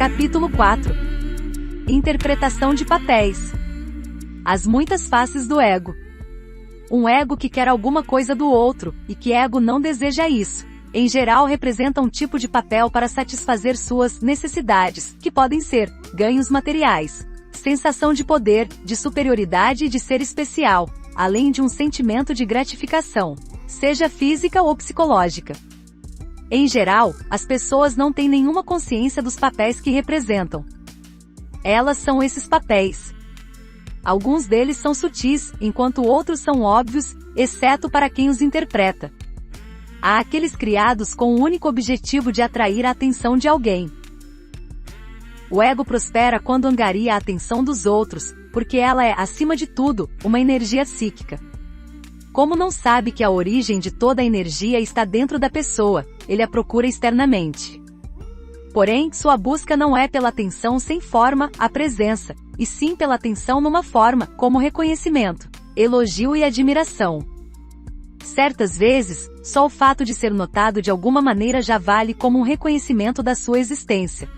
Capítulo 4. Interpretação de papéis. As muitas faces do ego. Um ego que quer alguma coisa do outro, e que ego não deseja isso, em geral representa um tipo de papel para satisfazer suas necessidades, que podem ser ganhos materiais, sensação de poder, de superioridade e de ser especial, além de um sentimento de gratificação, seja física ou psicológica. Em geral, as pessoas não têm nenhuma consciência dos papéis que representam. Elas são esses papéis. Alguns deles são sutis, enquanto outros são óbvios, exceto para quem os interpreta. Há aqueles criados com o único objetivo de atrair a atenção de alguém. O ego prospera quando angaria a atenção dos outros, porque ela é, acima de tudo, uma energia psíquica. Como não sabe que a origem de toda a energia está dentro da pessoa, ele a procura externamente. Porém, sua busca não é pela atenção sem forma, a presença, e sim pela atenção numa forma, como reconhecimento, elogio e admiração. Certas vezes, só o fato de ser notado de alguma maneira já vale como um reconhecimento da sua existência.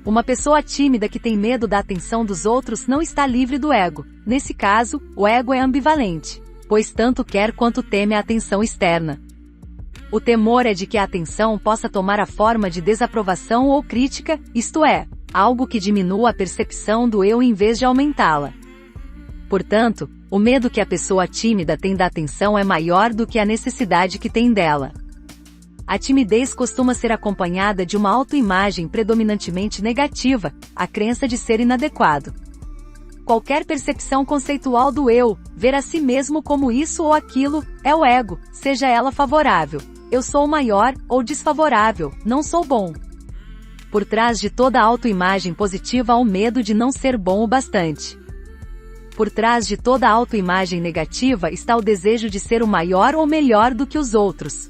Uma pessoa tímida que tem medo da atenção dos outros não está livre do ego. Nesse caso, o ego é ambivalente, pois tanto quer quanto teme a atenção externa. O temor é de que a atenção possa tomar a forma de desaprovação ou crítica, isto é, algo que diminua a percepção do eu em vez de aumentá-la. Portanto, o medo que a pessoa tímida tem da atenção é maior do que a necessidade que tem dela. A timidez costuma ser acompanhada de uma autoimagem predominantemente negativa, a crença de ser inadequado. Qualquer percepção conceitual do eu, ver a si mesmo como isso ou aquilo, é o ego, seja ela favorável, eu sou maior, ou desfavorável, não sou bom. Por trás de toda autoimagem positiva há o medo de não ser bom o bastante. Por trás de toda autoimagem negativa está o desejo de ser o maior ou melhor do que os outros.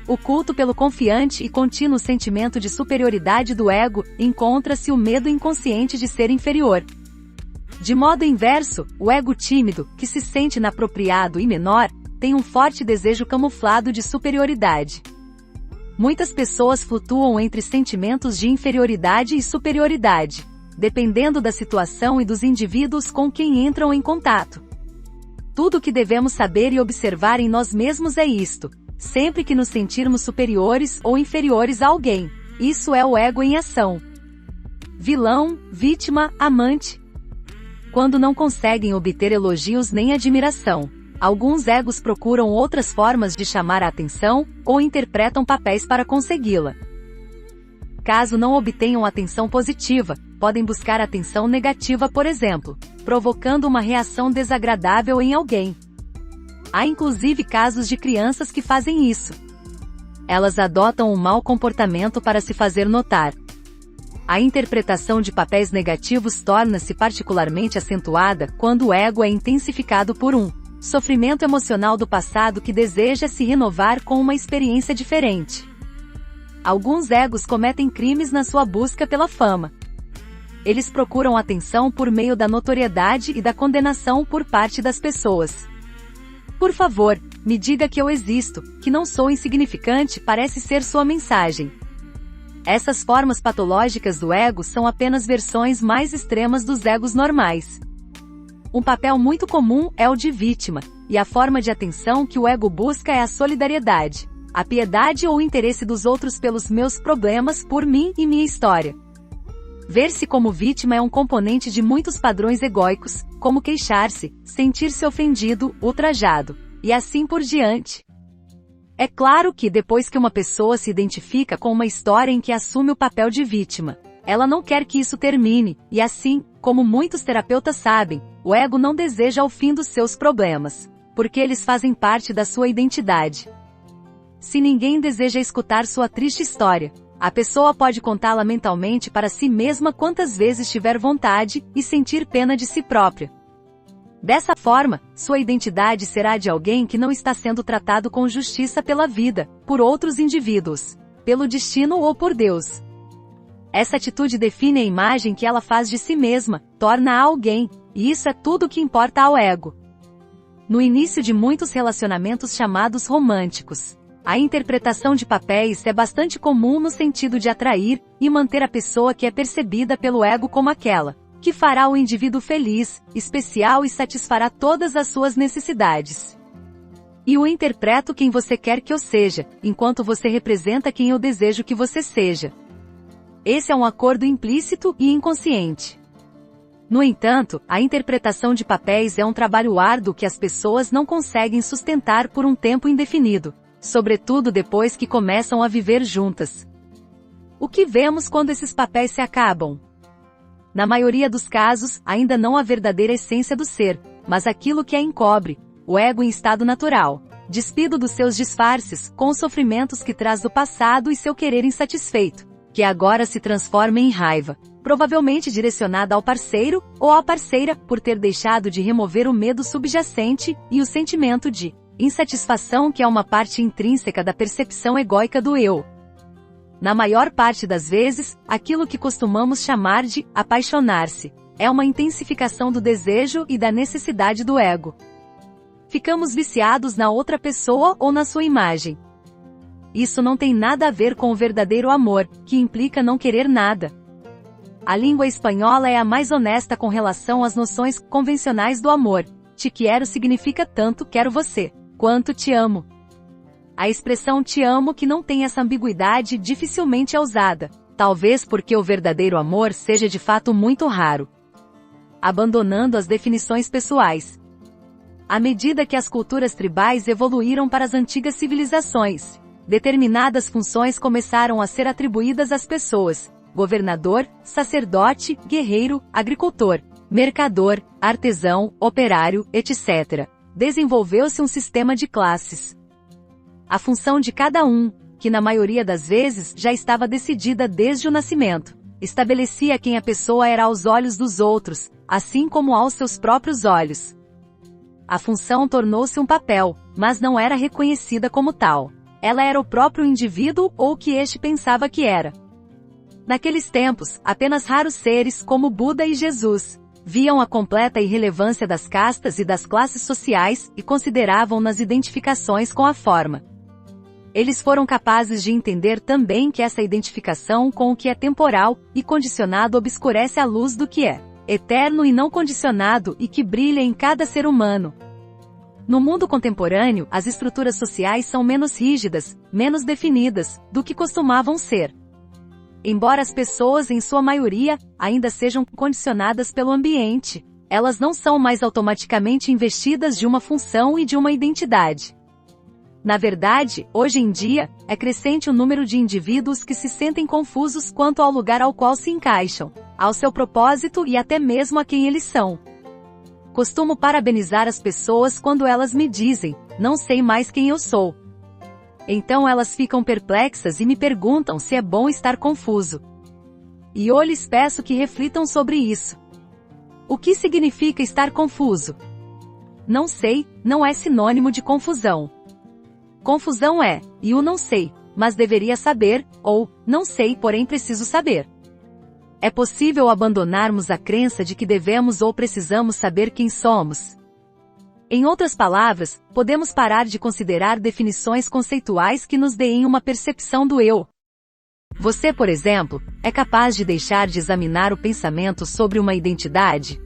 O culto pelo confiante e contínuo sentimento de superioridade do ego, encontra-se o medo inconsciente de ser inferior. De modo inverso, o ego tímido, que se sente inapropriado e menor, tem um forte desejo camuflado de superioridade. Muitas pessoas flutuam entre sentimentos de inferioridade e superioridade, dependendo da situação e dos indivíduos com quem entram em contato. Tudo o que devemos saber e observar em nós mesmos é isto: sempre que nos sentirmos superiores ou inferiores a alguém, isso é o ego em ação. Vilão, vítima, amante. Quando não conseguem obter elogios nem admiração, alguns egos procuram outras formas de chamar a atenção, ou interpretam papéis para consegui-la. Caso não obtenham atenção positiva, podem buscar atenção negativa, por exemplo, provocando uma reação desagradável em alguém. Há inclusive casos de crianças que fazem isso. Elas adotam um mau comportamento para se fazer notar. A interpretação de papéis negativos torna-se particularmente acentuada quando o ego é intensificado por um sofrimento emocional do passado que deseja se renovar com uma experiência diferente. Alguns egos cometem crimes na sua busca pela fama. Eles procuram atenção por meio da notoriedade e da condenação por parte das pessoas. Por favor, me diga que eu existo, que não sou insignificante, parece ser sua mensagem. Essas formas patológicas do ego são apenas versões mais extremas dos egos normais. Um papel muito comum é o de vítima, e a forma de atenção que o ego busca é a solidariedade, a piedade ou o interesse dos outros pelos meus problemas, por mim e minha história. Ver-se como vítima é um componente de muitos padrões egóicos, como queixar-se, sentir-se ofendido, ultrajado, e assim por diante. É claro que depois que uma pessoa se identifica com uma história em que assume o papel de vítima, ela não quer que isso termine, e assim, como muitos terapeutas sabem, o ego não deseja o fim dos seus problemas, porque eles fazem parte da sua identidade. Se ninguém deseja escutar sua triste história, a pessoa pode contá-la mentalmente para si mesma quantas vezes tiver vontade, e sentir pena de si própria. Dessa forma, sua identidade será de alguém que não está sendo tratado com justiça pela vida, por outros indivíduos, pelo destino ou por Deus. Essa atitude define a imagem que ela faz de si mesma, torna-a alguém, e isso é tudo o que importa ao ego. No início de muitos relacionamentos chamados românticos, A interpretação de papéis é bastante comum no sentido de atrair e manter a pessoa que é percebida pelo ego como aquela que fará o indivíduo feliz, especial e satisfará todas as suas necessidades. E eu interpreto quem você quer que eu seja, enquanto você representa quem eu desejo que você seja. Esse é um acordo implícito e inconsciente. No entanto, a interpretação de papéis é um trabalho árduo que as pessoas não conseguem sustentar por um tempo indefinido, sobretudo depois que começam a viver juntas. O que vemos quando esses papéis se acabam? Na maioria dos casos, ainda não a verdadeira essência do ser, mas aquilo que a encobre, o ego em estado natural, despido dos seus disfarces, com os sofrimentos que traz do passado e seu querer insatisfeito, que agora se transforma em raiva, provavelmente direcionada ao parceiro ou à parceira por ter deixado de remover o medo subjacente e o sentimento de insatisfação que é uma parte intrínseca da percepção egóica do eu. Na maior parte das vezes, aquilo que costumamos chamar de apaixonar-se é uma intensificação do desejo e da necessidade do ego. Ficamos viciados na outra pessoa ou na sua imagem. Isso não tem nada a ver com o verdadeiro amor, que implica não querer nada. A língua espanhola é a mais honesta com relação às noções convencionais do amor. Te quero significa tanto quero você, quanto te amo. A expressão te amo que não tem essa ambiguidade dificilmente é usada, talvez porque o verdadeiro amor seja de fato muito raro. Abandonando as definições pessoais. À medida que as culturas tribais evoluíram para as antigas civilizações, determinadas funções começaram a ser atribuídas às pessoas: governador, sacerdote, guerreiro, agricultor, mercador, artesão, operário, etc. Desenvolveu-se um sistema de classes. A função de cada um, que na maioria das vezes já estava decidida desde o nascimento, estabelecia quem a pessoa era aos olhos dos outros, assim como aos seus próprios olhos. A função tornou-se um papel, mas não era reconhecida como tal. Ela era o próprio indivíduo ou o que este pensava que era. Naqueles tempos, apenas raros seres como Buda e Jesus viam a completa irrelevância das castas e das classes sociais e consideravam-nas identificações com a forma. Eles foram capazes de entender também que essa identificação com o que é temporal e condicionado obscurece a luz do que é eterno e não condicionado e que brilha em cada ser humano. No mundo contemporâneo, as estruturas sociais são menos rígidas, menos definidas, do que costumavam ser. Embora as pessoas, em sua maioria, ainda sejam condicionadas pelo ambiente, elas não são mais automaticamente investidas de uma função e de uma identidade. Na verdade, hoje em dia, é crescente o número de indivíduos que se sentem confusos quanto ao lugar ao qual se encaixam, ao seu propósito e até mesmo a quem eles são. Costumo parabenizar as pessoas quando elas me dizem, não sei mais quem eu sou. Então elas ficam perplexas e me perguntam se é bom estar confuso. E eu lhes peço que reflitam sobre isso. O que significa estar confuso? Não sei, não é sinônimo de confusão. Confusão é, e o não sei, mas deveria saber, ou, não sei, porém preciso saber. É possível abandonarmos a crença de que devemos ou precisamos saber quem somos. Em outras palavras, podemos parar de considerar definições conceituais que nos deem uma percepção do eu. Você, por exemplo, é capaz de deixar de examinar o pensamento sobre uma identidade?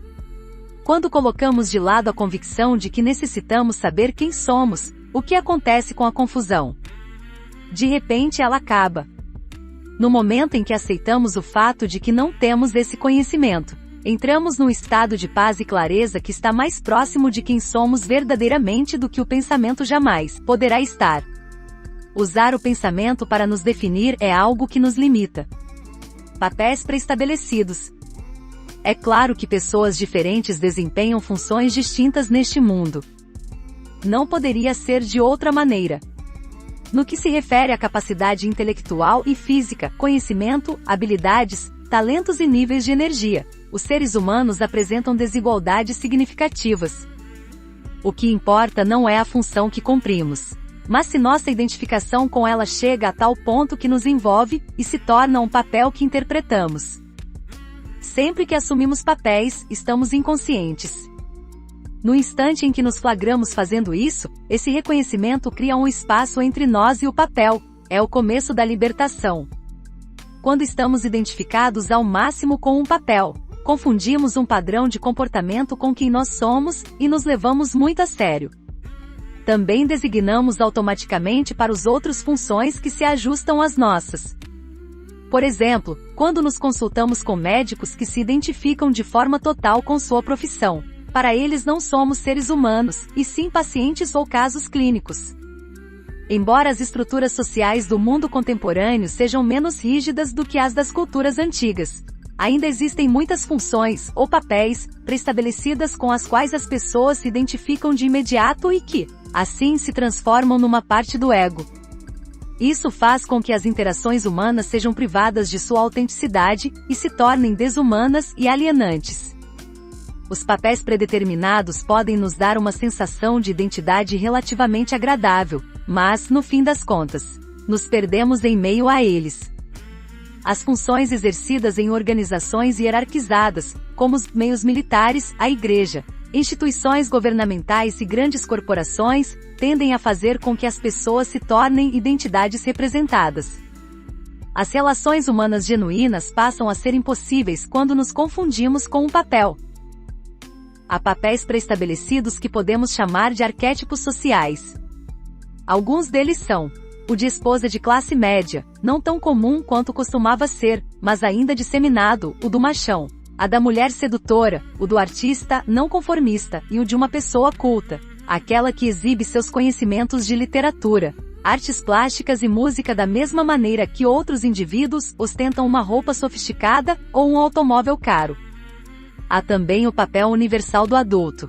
Quando colocamos de lado a convicção de que necessitamos saber quem somos, o que acontece com a confusão? De repente ela acaba. No momento em que aceitamos o fato de que não temos esse conhecimento, entramos num estado de paz e clareza que está mais próximo de quem somos verdadeiramente do que o pensamento jamais poderá estar. Usar o pensamento para nos definir é algo que nos limita. Papéis pré-estabelecidos. É claro que pessoas diferentes desempenham funções distintas neste mundo. Não poderia ser de outra maneira. No que se refere à capacidade intelectual e física, conhecimento, habilidades, talentos e níveis de energia, os seres humanos apresentam desigualdades significativas. O que importa não é a função que cumprimos, mas se nossa identificação com ela chega a tal ponto que nos envolve e se torna um papel que interpretamos. Sempre que assumimos papéis, estamos inconscientes. No instante em que nos flagramos fazendo isso, esse reconhecimento cria um espaço entre nós e o papel. É o começo da libertação. Quando estamos identificados ao máximo com um papel, confundimos um padrão de comportamento com quem nós somos e nos levamos muito a sério. Também designamos automaticamente para os outros funções que se ajustam às nossas. Por exemplo, quando nos consultamos com médicos que se identificam de forma total com sua profissão, para eles não somos seres humanos, e sim pacientes ou casos clínicos. Embora as estruturas sociais do mundo contemporâneo sejam menos rígidas do que as das culturas antigas, ainda existem muitas funções, ou papéis, pré-estabelecidas com as quais as pessoas se identificam de imediato e que, assim, se transformam numa parte do ego. Isso faz com que as interações humanas sejam privadas de sua autenticidade e se tornem desumanas e alienantes. Os papéis predeterminados podem nos dar uma sensação de identidade relativamente agradável, mas, no fim das contas, nos perdemos em meio a eles. As funções exercidas em organizações hierarquizadas, como os meios militares, a igreja, instituições governamentais e grandes corporações, tendem a fazer com que as pessoas se tornem identidades representadas. As relações humanas genuínas passam a ser impossíveis quando nos confundimos com um papel. Há papéis pré-estabelecidos que podemos chamar de arquétipos sociais. Alguns deles são: o de esposa de classe média, não tão comum quanto costumava ser, mas ainda disseminado, o do machão; a da mulher sedutora, o do artista não conformista, e o de uma pessoa culta, aquela que exibe seus conhecimentos de literatura, artes plásticas e música da mesma maneira que outros indivíduos ostentam uma roupa sofisticada ou um automóvel caro. Há também o papel universal do adulto.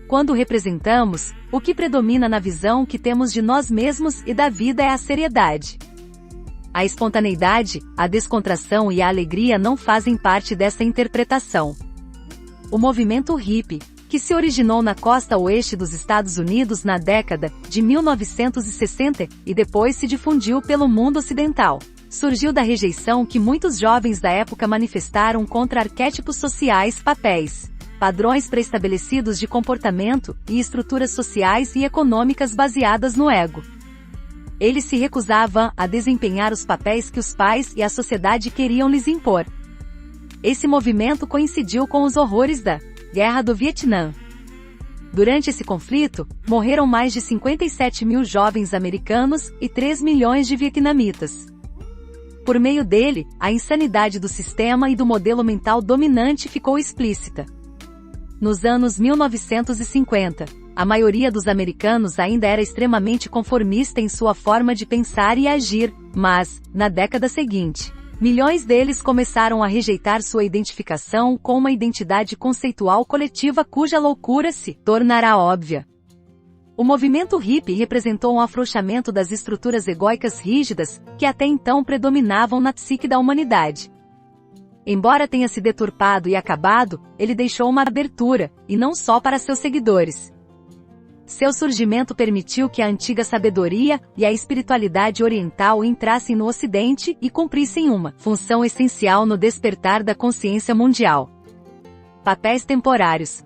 Quando o representamos, o que predomina na visão que temos de nós mesmos e da vida é a seriedade. A espontaneidade, a descontração e a alegria não fazem parte dessa interpretação. O movimento hippie, que se originou na costa oeste dos Estados Unidos na década de 1960 e depois se difundiu pelo mundo ocidental, surgiu da rejeição que muitos jovens da época manifestaram contra arquétipos sociais, papéis, padrões pré-estabelecidos de comportamento e estruturas sociais e econômicas baseadas no ego. Eles se recusavam a desempenhar os papéis que os pais e a sociedade queriam lhes impor. Esse movimento coincidiu com os horrores da Guerra do Vietnã. Durante esse conflito, morreram mais de 57 mil jovens americanos e 3 milhões de vietnamitas. Por meio dele, a insanidade do sistema e do modelo mental dominante ficou explícita. Nos anos 1950, a maioria dos americanos ainda era extremamente conformista em sua forma de pensar e agir, mas, na década seguinte, milhões deles começaram a rejeitar sua identificação com uma identidade conceitual coletiva cuja loucura se tornará óbvia. O movimento hippie representou um afrouxamento das estruturas egóicas rígidas que até então predominavam na psique da humanidade. Embora tenha se deturpado e acabado, ele deixou uma abertura, e não só para seus seguidores. Seu surgimento permitiu que a antiga sabedoria e a espiritualidade oriental entrassem no Ocidente e cumprissem uma função essencial no despertar da consciência mundial. Papéis temporários.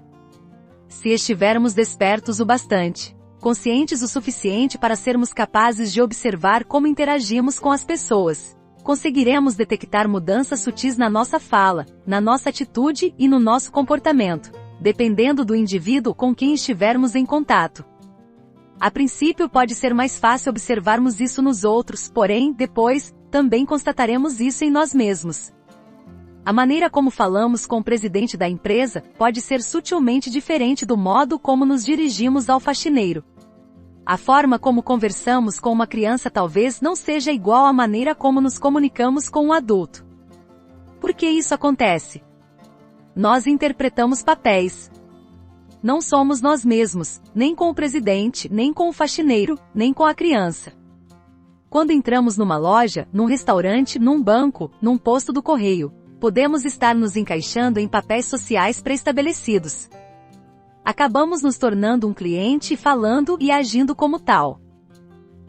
Se estivermos despertos o bastante, conscientes o suficiente para sermos capazes de observar como interagimos com as pessoas, conseguiremos detectar mudanças sutis na nossa fala, na nossa atitude e no nosso comportamento, dependendo do indivíduo com quem estivermos em contato. A princípio pode ser mais fácil observarmos isso nos outros, porém, depois, também constataremos isso em nós mesmos. A maneira como falamos com o presidente da empresa pode ser sutilmente diferente do modo como nos dirigimos ao faxineiro. A forma como conversamos com uma criança talvez não seja igual à maneira como nos comunicamos com um adulto. Por que isso acontece? Nós interpretamos papéis. Não somos nós mesmos, nem com o presidente, nem com o faxineiro, nem com a criança. Quando entramos numa loja, num restaurante, num banco, num posto do correio, podemos estar nos encaixando em papéis sociais pré-estabelecidos. Acabamos nos tornando um cliente falando e agindo como tal.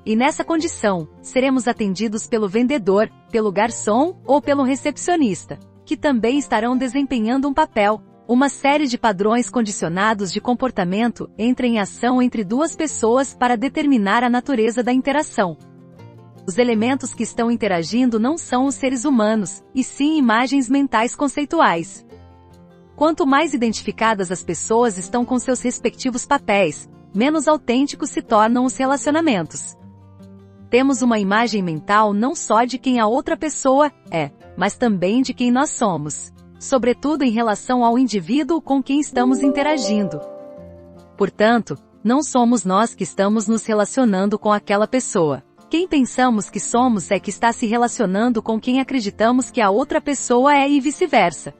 E nessa condição, seremos atendidos pelo vendedor, pelo garçom ou pelo recepcionista, que também estarão desempenhando um papel, Uma série de padrões condicionados de comportamento entra em ação entre duas pessoas para determinar a natureza da interação. Os elementos que estão interagindo não são os seres humanos, e sim imagens mentais conceituais. Quanto mais identificadas as pessoas estão com seus respectivos papéis, menos autênticos se tornam os relacionamentos. Temos uma imagem mental não só de quem a outra pessoa é, mas também de quem nós somos, sobretudo em relação ao indivíduo com quem estamos interagindo. Portanto, não somos nós que estamos nos relacionando com aquela pessoa. Quem pensamos que somos é que está se relacionando com quem acreditamos que a outra pessoa é e vice-versa.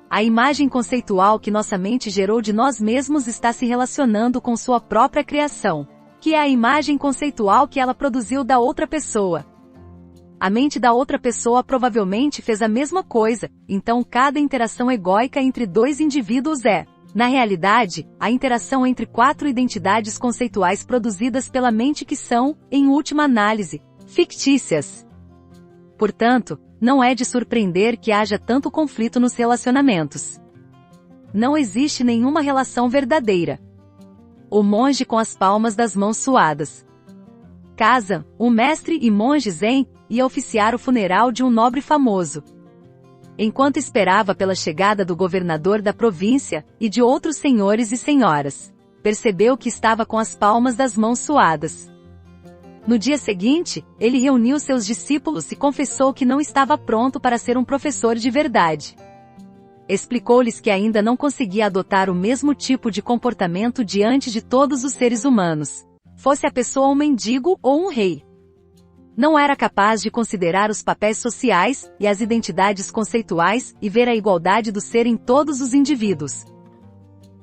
A imagem conceitual que nossa mente gerou de nós mesmos está se relacionando com sua própria criação, que é a imagem conceitual que ela produziu da outra pessoa. A mente da outra pessoa provavelmente fez a mesma coisa, então cada interação egóica entre dois indivíduos é, na realidade, a interação entre 4 identidades conceituais produzidas pela mente que são, em última análise, fictícias. Portanto, não é de surpreender que haja tanto conflito nos relacionamentos. Não existe nenhuma relação verdadeira. O monge com as palmas das mãos suadas. Casa, um mestre e monge zen, ia oficiar o funeral de um nobre famoso. Enquanto esperava pela chegada do governador da província, e de outros senhores e senhoras, percebeu que estava com as palmas das mãos suadas. No dia seguinte, ele reuniu seus discípulos e confessou que não estava pronto para ser um professor de verdade. Explicou-lhes que ainda não conseguia adotar o mesmo tipo de comportamento diante de todos os seres humanos, fosse a pessoa um mendigo ou um rei. Não era capaz de considerar os papéis sociais e as identidades conceituais e ver a igualdade do ser em todos os indivíduos.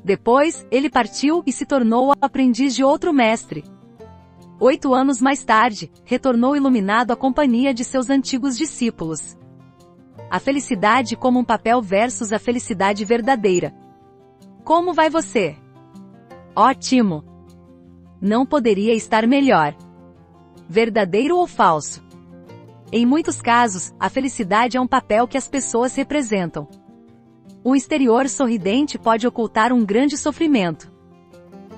Depois, ele partiu e se tornou o aprendiz de outro mestre. 8 anos mais tarde, retornou iluminado à companhia de seus antigos discípulos. A felicidade como um papel versus a felicidade verdadeira. Como vai você? Ótimo! Não poderia estar melhor. Verdadeiro ou falso? Em muitos casos, a felicidade é um papel que as pessoas representam. Um exterior sorridente pode ocultar um grande sofrimento.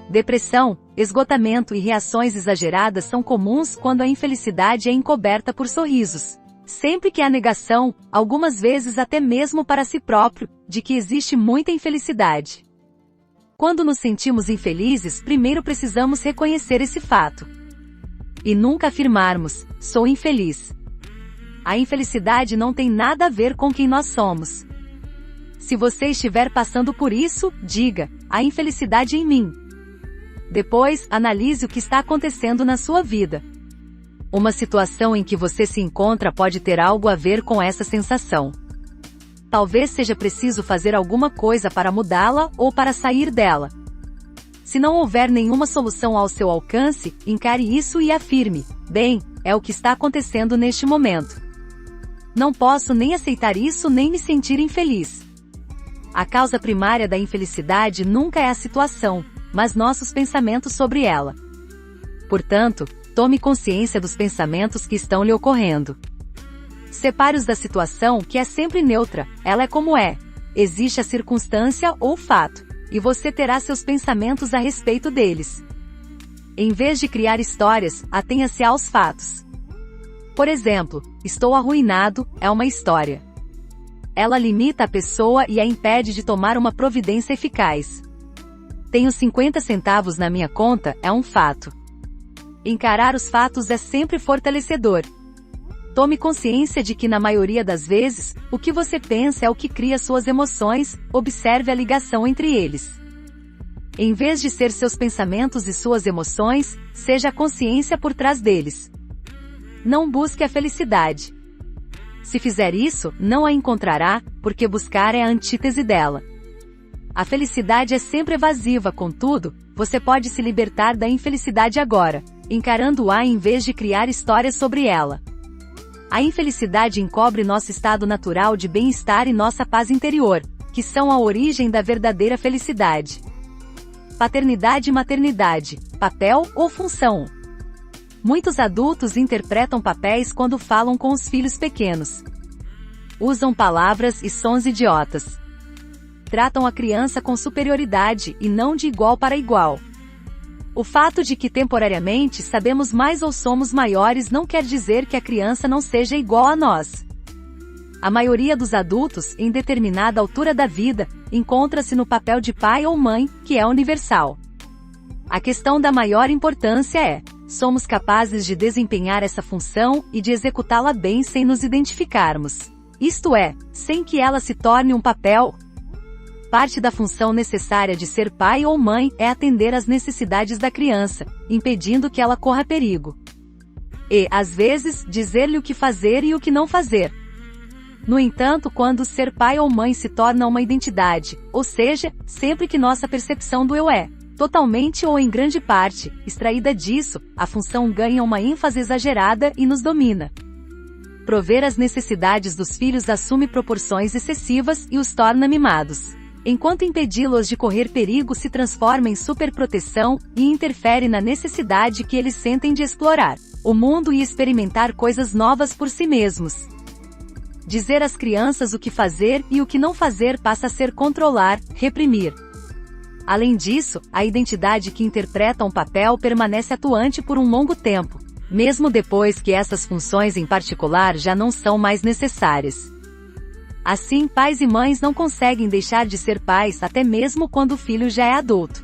Depressão, esgotamento e reações exageradas são comuns quando a infelicidade é encoberta por sorrisos. Sempre que há negação, algumas vezes até mesmo para si próprio, de que existe muita infelicidade. Quando nos sentimos infelizes, primeiro precisamos reconhecer esse fato. E nunca afirmarmos, sou infeliz. A infelicidade não tem nada a ver com quem nós somos. Se você estiver passando por isso, diga, há infelicidade em mim. Depois, analise o que está acontecendo na sua vida. Uma situação em que você se encontra pode ter algo a ver com essa sensação. Talvez seja preciso fazer alguma coisa para mudá-la ou para sair dela. Se não houver nenhuma solução ao seu alcance, encare isso e afirme, bem, é o que está acontecendo neste momento. Não posso nem aceitar isso nem me sentir infeliz. A causa primária da infelicidade nunca é a situação, mas nossos pensamentos sobre ela. Portanto, tome consciência dos pensamentos que estão lhe ocorrendo. Separe-os da situação, que é sempre neutra, ela é como é. Existe a circunstância ou fato. E você terá seus pensamentos a respeito deles. Em vez de criar histórias, atenha-se aos fatos. Por exemplo, estou arruinado, é uma história. Ela limita a pessoa e a impede de tomar uma providência eficaz. Tenho 50 centavos na minha conta, é um fato. Encarar os fatos é sempre fortalecedor. Tome consciência de que na maioria das vezes, o que você pensa é o que cria suas emoções, observe a ligação entre eles. Em vez de ser seus pensamentos e suas emoções, seja a consciência por trás deles. Não busque a felicidade. Se fizer isso, não a encontrará, porque buscar é a antítese dela. A felicidade é sempre evasiva, contudo, você pode se libertar da infelicidade agora, encarando-a em vez de criar histórias sobre ela. A infelicidade encobre nosso estado natural de bem-estar e nossa paz interior, que são a origem da verdadeira felicidade. Paternidade e maternidade, papel ou função. Muitos adultos interpretam papéis quando falam com os filhos pequenos. Usam palavras e sons idiotas. tratam a criança com superioridade e não de igual para igual. O fato de que temporariamente sabemos mais ou somos maiores não quer dizer que a criança não seja igual a nós. A maioria dos adultos, em determinada altura da vida, encontra-se no papel de pai ou mãe, que é universal. A questão da maior importância é: somos capazes de desempenhar essa função e de executá-la bem sem nos identificarmos. Isto é, sem que ela se torne um papel. Parte da função necessária de ser pai ou mãe é atender às necessidades da criança, impedindo que ela corra perigo. E, às vezes, dizer-lhe o que fazer e o que não fazer. No entanto, quando ser pai ou mãe se torna uma identidade, ou seja, sempre que nossa percepção do eu é, totalmente ou em grande parte, extraída disso, a função ganha uma ênfase exagerada e nos domina. Prover as necessidades dos filhos assume proporções excessivas e os torna mimados. Enquanto impedi-los de correr perigo se transforma em superproteção e interfere na necessidade que eles sentem de explorar o mundo e experimentar coisas novas por si mesmos. Dizer às crianças o que fazer e o que não fazer passa a ser controlar, reprimir. Além disso, a identidade que interpreta um papel permanece atuante por um longo tempo, mesmo depois que essas funções em particular já não são mais necessárias. Assim, pais e mães não conseguem deixar de ser pais até mesmo quando o filho já é adulto.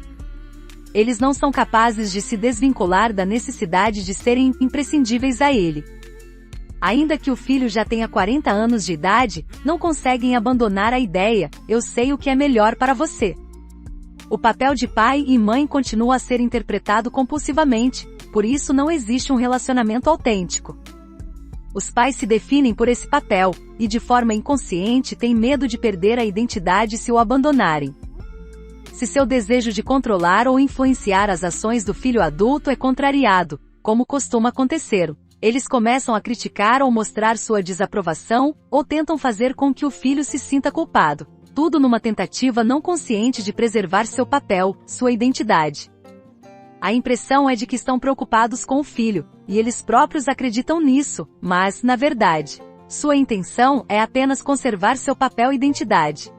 Eles não são capazes de se desvincular da necessidade de serem imprescindíveis a ele. Ainda que o filho já tenha 40 anos de idade, não conseguem abandonar a ideia: eu sei o que é melhor para você. O papel de pai e mãe continua a ser interpretado compulsivamente, por isso não existe um relacionamento autêntico. Os pais se definem por esse papel, e de forma inconsciente têm medo de perder a identidade se o abandonarem. Se seu desejo de controlar ou influenciar as ações do filho adulto é contrariado, como costuma acontecer, eles começam a criticar ou mostrar sua desaprovação, ou tentam fazer com que o filho se sinta culpado, tudo numa tentativa não consciente de preservar seu papel, sua identidade. A impressão é de que estão preocupados com o filho, e eles próprios acreditam nisso, mas, na verdade, sua intenção é apenas conservar seu papel e identidade.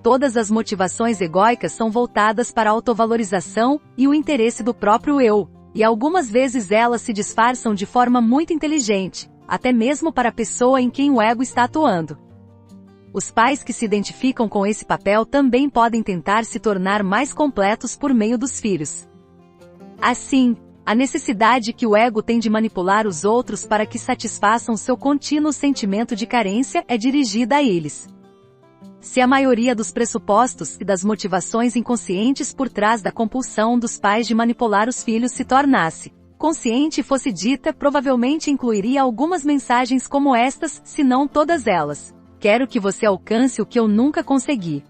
Todas as motivações egóicas são voltadas para a autovalorização e o interesse do próprio eu, e algumas vezes elas se disfarçam de forma muito inteligente, até mesmo para a pessoa em quem o ego está atuando. Os pais que se identificam com esse papel também podem tentar se tornar mais completos por meio dos filhos. Assim, a necessidade que o ego tem de manipular os outros para que satisfaçam seu contínuo sentimento de carência é dirigida a eles. Se a maioria dos pressupostos e das motivações inconscientes por trás da compulsão dos pais de manipular os filhos se tornasse consciente e fosse dita, provavelmente incluiria algumas mensagens como estas, se não todas elas. Quero que você alcance o que eu nunca consegui.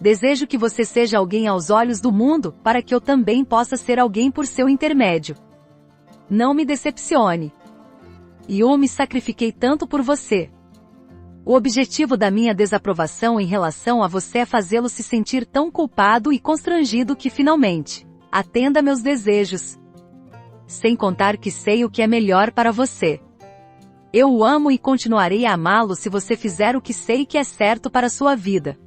Desejo que você seja alguém aos olhos do mundo, para que eu também possa ser alguém por seu intermédio. Não me decepcione. Eu me sacrifiquei tanto por você. O objetivo da minha desaprovação em relação a você é fazê-lo se sentir tão culpado e constrangido que finalmente atenda meus desejos. Sem contar que sei o que é melhor para você. Eu o amo e continuarei a amá-lo se você fizer o que sei que é certo para a sua vida.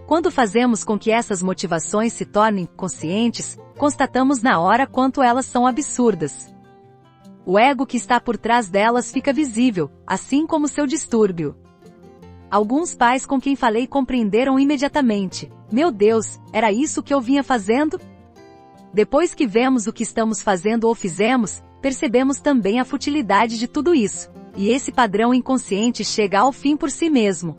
Quando fazemos com que essas motivações se tornem conscientes, constatamos na hora quanto elas são absurdas. O ego que está por trás delas fica visível, assim como seu distúrbio. Alguns pais com quem falei compreenderam imediatamente: meu Deus, era isso que eu vinha fazendo? Depois que vemos o que estamos fazendo ou fizemos, percebemos também a futilidade de tudo isso, e esse padrão inconsciente chega ao fim por si mesmo.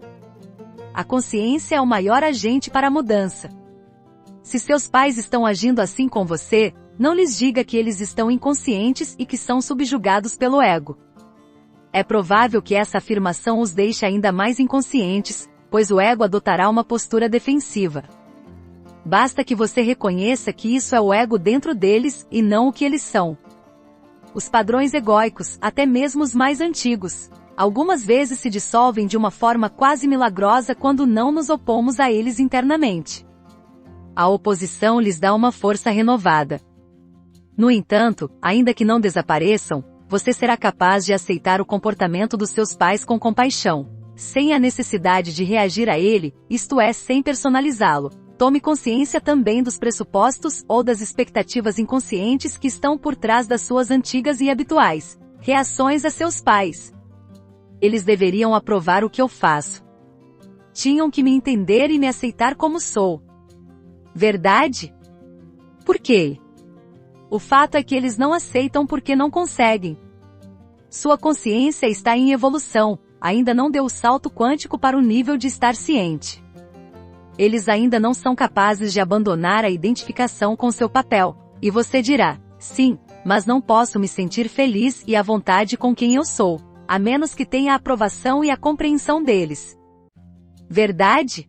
A consciência é o maior agente para a mudança. Se seus pais estão agindo assim com você, não lhes diga que eles estão inconscientes e que são subjugados pelo ego. É provável que essa afirmação os deixe ainda mais inconscientes, pois o ego adotará uma postura defensiva. Basta que você reconheça que isso é o ego dentro deles, e não o que eles são. Os padrões egóicos, até mesmo os mais antigos, algumas vezes se dissolvem de uma forma quase milagrosa quando não nos opomos a eles internamente. A oposição lhes dá uma força renovada. No entanto, ainda que não desapareçam, você será capaz de aceitar o comportamento dos seus pais com compaixão, sem a necessidade de reagir a ele, isto é, sem personalizá-lo. Tome consciência também dos pressupostos ou das expectativas inconscientes que estão por trás das suas antigas e habituais reações a seus pais. Eles deveriam aprovar o que eu faço. Tinham que me entender e me aceitar como sou. Verdade? Por quê? O fato é que eles não aceitam porque não conseguem. Sua consciência está em evolução, ainda não deu o salto quântico para o nível de estar ciente. Eles ainda não são capazes de abandonar a identificação com seu papel, e você dirá, sim, mas não posso me sentir feliz e à vontade com quem eu sou, a menos que tenha a aprovação e a compreensão deles. Verdade?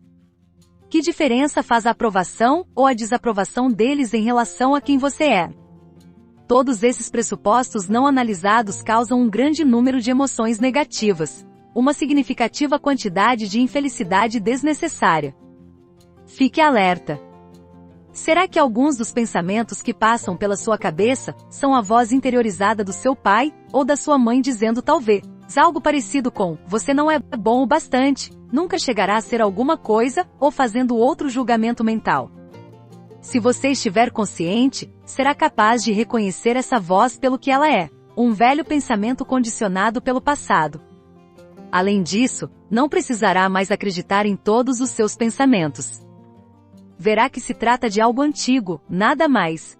Que diferença faz a aprovação ou a desaprovação deles em relação a quem você é? Todos esses pressupostos não analisados causam um grande número de emoções negativas, uma significativa quantidade de infelicidade desnecessária. Fique alerta. Será que alguns dos pensamentos que passam pela sua cabeça são a voz interiorizada do seu pai ou da sua mãe dizendo talvez algo parecido com "você não é bom o bastante, nunca chegará a ser alguma coisa", ou fazendo outro julgamento mental? Se você estiver consciente, será capaz de reconhecer essa voz pelo que ela é, um velho pensamento condicionado pelo passado. Além disso, não precisará mais acreditar em todos os seus pensamentos. Verá que se trata de algo antigo, nada mais.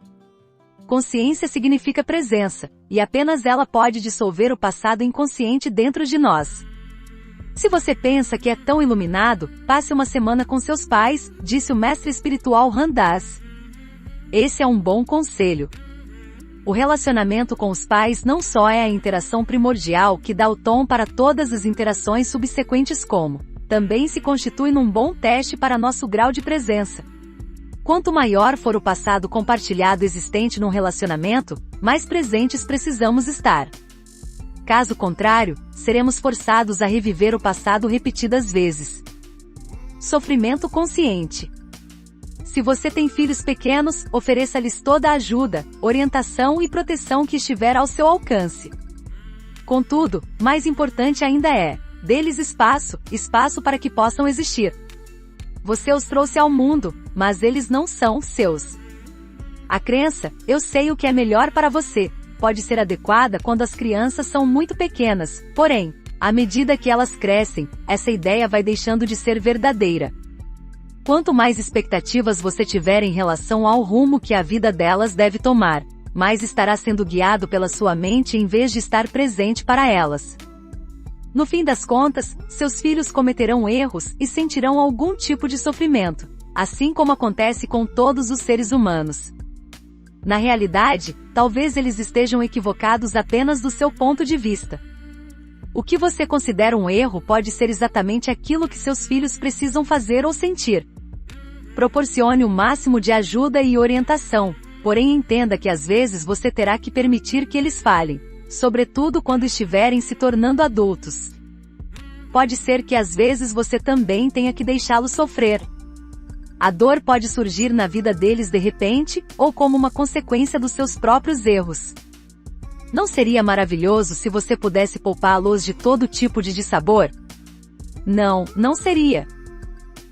Consciência significa presença, e apenas ela pode dissolver o passado inconsciente dentro de nós. Se você pensa que é tão iluminado, passe uma semana com seus pais, disse o mestre espiritual Ram Dass. Esse é um bom conselho. O relacionamento com os pais não só é a interação primordial que dá o tom para todas as interações subsequentes como, também se constitui num bom teste para nosso grau de presença. Quanto maior for o passado compartilhado existente num relacionamento, mais presentes precisamos estar. Caso contrário, seremos forçados a reviver o passado repetidas vezes. Sofrimento consciente. Se você tem filhos pequenos, ofereça-lhes toda a ajuda, orientação e proteção que estiver ao seu alcance. Contudo, mais importante ainda é, dê-lhes espaço para que possam existir. Você os trouxe ao mundo, mas eles não são seus. A crença, eu sei o que é melhor para você, pode ser adequada quando as crianças são muito pequenas, porém, à medida que elas crescem, essa ideia vai deixando de ser verdadeira. Quanto mais expectativas você tiver em relação ao rumo que a vida delas deve tomar, mais estará sendo guiado pela sua mente em vez de estar presente para elas. No fim das contas, seus filhos cometerão erros e sentirão algum tipo de sofrimento, assim como acontece com todos os seres humanos. Na realidade, talvez eles estejam equivocados apenas do seu ponto de vista. O que você considera um erro pode ser exatamente aquilo que seus filhos precisam fazer ou sentir. Proporcione o máximo de ajuda e orientação, porém entenda que às vezes você terá que permitir que eles falhem, sobretudo quando estiverem se tornando adultos. Pode ser que às vezes você também tenha que deixá-los sofrer. A dor pode surgir na vida deles de repente, ou como uma consequência dos seus próprios erros. Não seria maravilhoso se você pudesse poupá-los de todo tipo de dissabor? Não, não seria.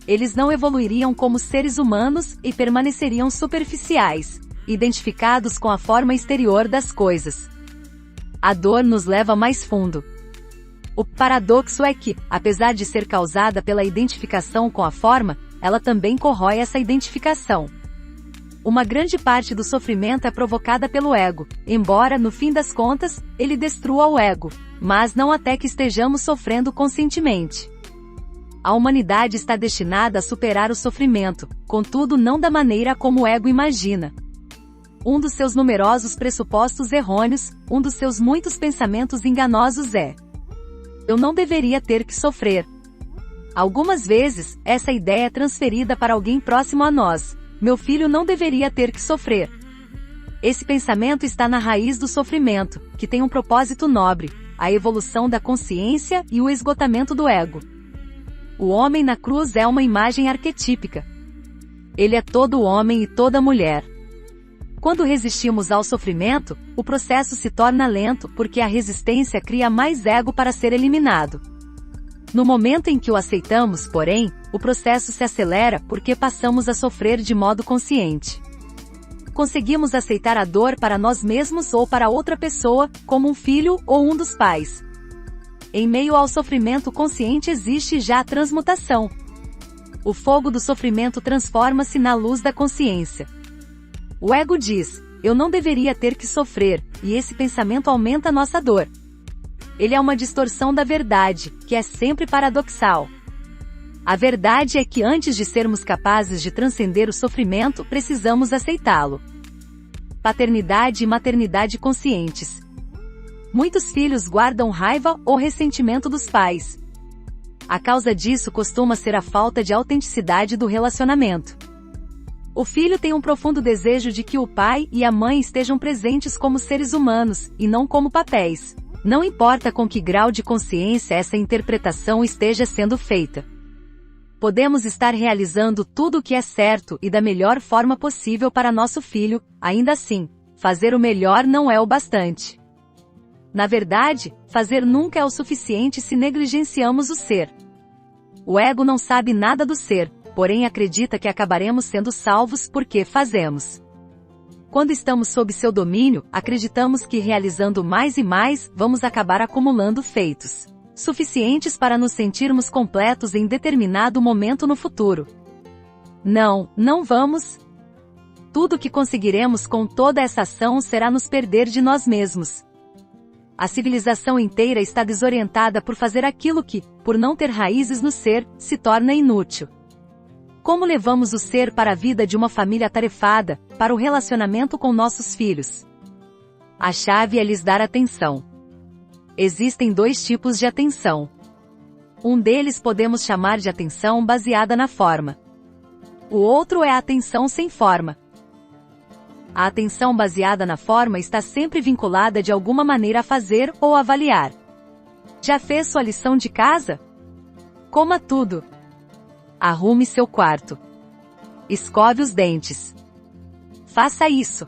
Eles não evoluiriam como seres humanos e permaneceriam superficiais, identificados com a forma exterior das coisas. A dor nos leva mais fundo. O paradoxo é que, apesar de ser causada pela identificação com a forma, ela também corrói essa identificação. Uma grande parte do sofrimento é provocada pelo ego, embora, no fim das contas, ele destrua o ego, mas não até que estejamos sofrendo conscientemente. A humanidade está destinada a superar o sofrimento, contudo não da maneira como o ego imagina. Um dos seus numerosos pressupostos errôneos, um dos seus muitos pensamentos enganosos é: eu não deveria ter que sofrer. Algumas vezes, essa ideia é transferida para alguém próximo a nós: meu filho não deveria ter que sofrer. Esse pensamento está na raiz do sofrimento, que tem um propósito nobre, a evolução da consciência e o esgotamento do ego. O homem na cruz é uma imagem arquetípica. Ele é todo homem e toda mulher. Quando resistimos ao sofrimento, o processo se torna lento porque a resistência cria mais ego para ser eliminado. No momento em que o aceitamos, porém, o processo se acelera porque passamos a sofrer de modo consciente. Conseguimos aceitar a dor para nós mesmos ou para outra pessoa, como um filho ou um dos pais. Em meio ao sofrimento consciente existe já a transmutação. O fogo do sofrimento transforma-se na luz da consciência. O ego diz, eu não deveria ter que sofrer, e esse pensamento aumenta nossa dor. Ele é uma distorção da verdade, que é sempre paradoxal. A verdade é que antes de sermos capazes de transcender o sofrimento, precisamos aceitá-lo. Paternidade e maternidade conscientes. Muitos filhos guardam raiva ou ressentimento dos pais. A causa disso costuma ser a falta de autenticidade do relacionamento. O filho tem um profundo desejo de que o pai e a mãe estejam presentes como seres humanos, e não como papéis. Não importa com que grau de consciência essa interpretação esteja sendo feita. Podemos estar realizando tudo o que é certo e da melhor forma possível para nosso filho, ainda assim, fazer o melhor não é o bastante. Na verdade, fazer nunca é o suficiente se negligenciamos o ser. O ego não sabe nada do ser, porém acredita que acabaremos sendo salvos porque fazemos. Quando estamos sob seu domínio, acreditamos que realizando mais e mais, vamos acabar acumulando feitos suficientes para nos sentirmos completos em determinado momento no futuro. Não vamos. Tudo que conseguiremos com toda essa ação será nos perder de nós mesmos. A civilização inteira está desorientada por fazer aquilo que, por não ter raízes no ser, se torna inútil. Como levamos o ser para a vida de uma família atarefada, para o relacionamento com nossos filhos? A chave é lhes dar atenção. Existem dois tipos de atenção. Um deles podemos chamar de atenção baseada na forma. O outro é a atenção sem forma. A atenção baseada na forma está sempre vinculada de alguma maneira a fazer ou avaliar. Já fez sua lição de casa? Coma tudo. Arrume seu quarto. Escove os dentes. Faça isso.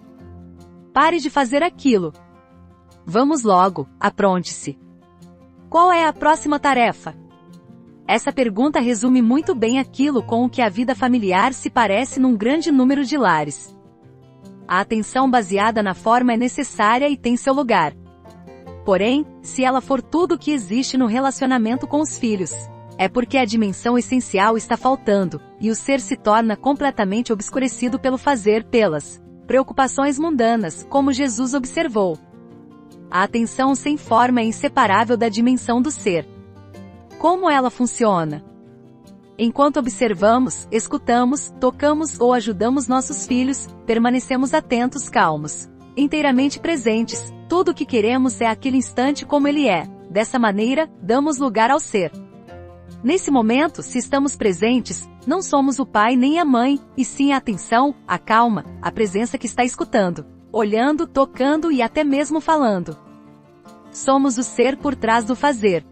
Pare de fazer aquilo. Vamos logo, apronte-se. Qual é a próxima tarefa? Essa pergunta resume muito bem aquilo com o que a vida familiar se parece num grande número de lares. A atenção baseada na forma é necessária e tem seu lugar. Porém, se ela for tudo o que existe no relacionamento com os filhos, é porque a dimensão essencial está faltando, e o ser se torna completamente obscurecido pelo fazer, pelas preocupações mundanas, como Jesus observou. A atenção sem forma é inseparável da dimensão do ser. Como ela funciona? Enquanto observamos, escutamos, tocamos ou ajudamos nossos filhos, permanecemos atentos, calmos, inteiramente presentes. Tudo o que queremos é aquele instante como ele é. Dessa maneira, damos lugar ao ser. Nesse momento, se estamos presentes, não somos o pai nem a mãe, e sim a atenção, a calma, a presença que está escutando, olhando, tocando e até mesmo falando. Somos o ser por trás do fazer.